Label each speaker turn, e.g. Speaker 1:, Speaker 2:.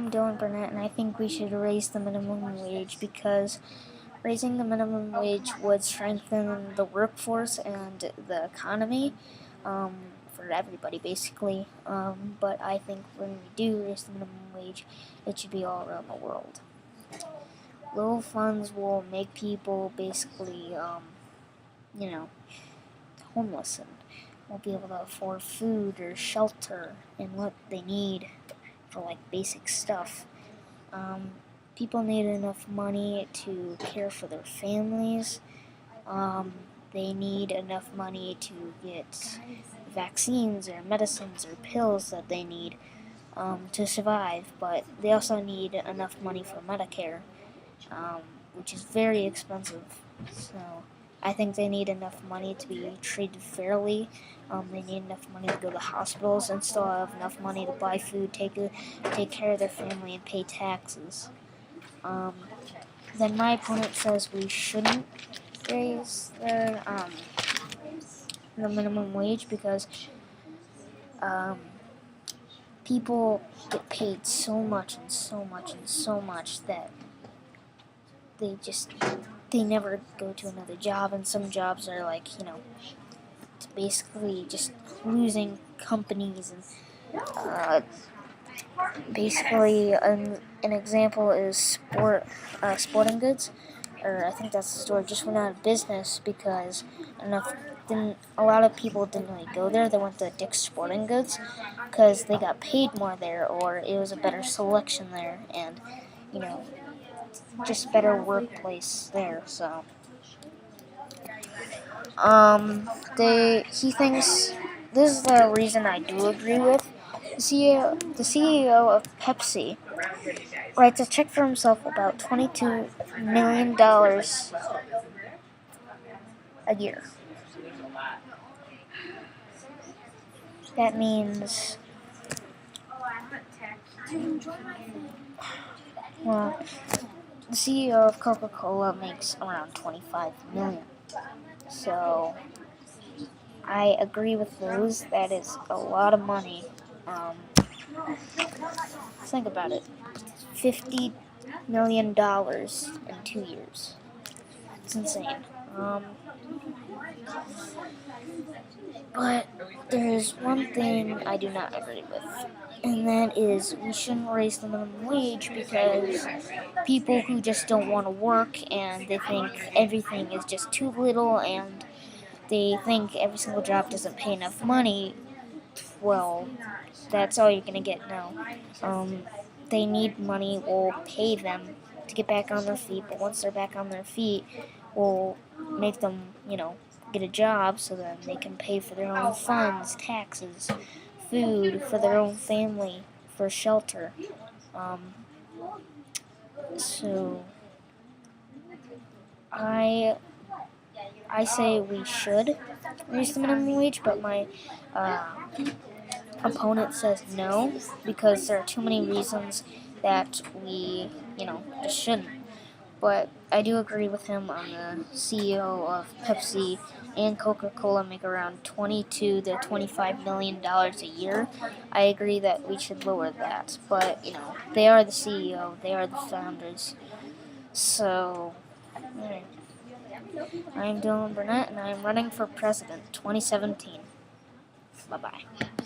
Speaker 1: I'm Dylan Burnett, and I think we should raise the minimum wage because raising the minimum wage would strengthen the workforce and the economy for everybody, basically. But I think when we do raise the minimum wage, it should be all around the world. Low funds will make people basically, homeless and won't be able to afford food or shelter and what they need for like basic stuff. People need enough money to care for their families. They need enough money to get vaccines or medicines or pills that they need to survive, but they also need enough money for Medicare, which is very expensive. So I think they need enough money to be treated fairly. They need enough money to go to hospitals and still have enough money to buy food, take care of their family, and pay taxes. Then my opponent says we shouldn't raise the minimum wage because people get paid so much and so much and so much that they never go to another job, and some jobs are like, basically just losing companies. And basically an example is sporting goods, or I think that's the store, just went out of business because a lot of people didn't really go there. They went to Dick's Sporting Goods because they got paid more there, or it was a better selection there, and just better workplace there. So he thinks this is the reason I do agree with the CEO of Pepsi writes a check for himself about $22 million a year. That means, well, the CEO of Coca-Cola makes around $25 million. So I agree with those. That is a lot of money. Think about it. $50 million in 2 years. It's insane. But there's one thing I do not agree with, and that is we shouldn't raise the minimum wage because people who just don't want to work and they think everything is just too little and they think every single job doesn't pay enough money, well, that's all you're going to get now. They need money, we'll pay them to get back on their feet, but once they're back on their feet, we'll make them, get a job so then they can pay for their own funds, taxes, food for their own family, for shelter. So I say we should raise the minimum wage, but my opponent says no because there are too many reasons that we, just shouldn't. But I do agree with him on the CEO of Pepsi and Coca-Cola make around $22 to $25 million a year. I agree that we should lower that, but they are the CEO, they are the founders. So, I'm Dylan Burnett, and I'm running for president 2017. Bye-bye.